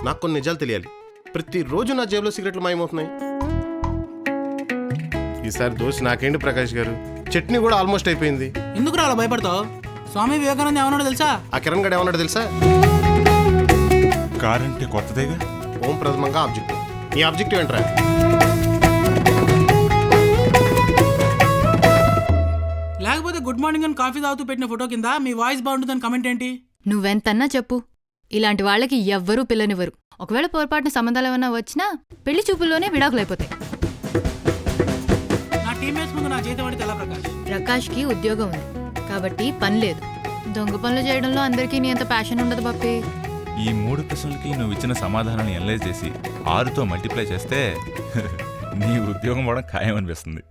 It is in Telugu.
నాకు కొన్ని నిజాలు తెలియాలి. ప్రతిరోజు నా జేబులో సిగరెట్లు మాయమవుతున్నాయి. ఈసారి దోశ నాకేంటి ప్రకాష్ గారు, చట్నీ కూడా ఆల్మోస్ట్ అయిపోయింది. ఎందుకు అలా భయపడతావు? స్వామి వివేకానంద ఏమన్నాడు తెలుసా? ఆ కిరణ్ గడ్ ఏమన్నాడు తెలుసా? కార్ అంటే కొత్తదేగా. ఓం ప్రథమంగా ఆబ్జెక్టివ్. ఈ ఆబ్జెక్టివ్ ఏంట్రా? లేకపోతే గుడ్ మార్నింగ్ అని కాఫీ తాగుతూ పెట్టిన ఫోటో కింద మీ వాయిస్ బాగుంటుందని కమెంట్ ఏంటి? నువ్వెంతన్నా చెప్పు, ఇలాంటి వాళ్ళకి ఎవ్వరూ పిల్లనివ్వరు. ఒకవేళ పొరపాటున సంబంధాలు ఏమన్నా వచ్చినా పెళ్లి చూపుల్లోనే విడాకులైపోతాయి. నా టీమేట్స్ ముందు నా జీతం అడితే ఎలా ప్రకాష్? ప్రకాష్కి ఉద్యోగం ఉంది కాబట్టి పని లేదు. దొంగ పనులు చేయడంలో అందరికీ నీ అంత ప్యాషన్ ఉండదు పప్పి. ఈ 3 ప్రశ్నలకి నువ్వు ఇచ్చిన సమాధానాన్ని అనలైజ్ చేసి 6తో మల్టిప్లై చేస్తే నీ ఉద్యోగం కూడా ఖాయం అనిపిస్తుంది.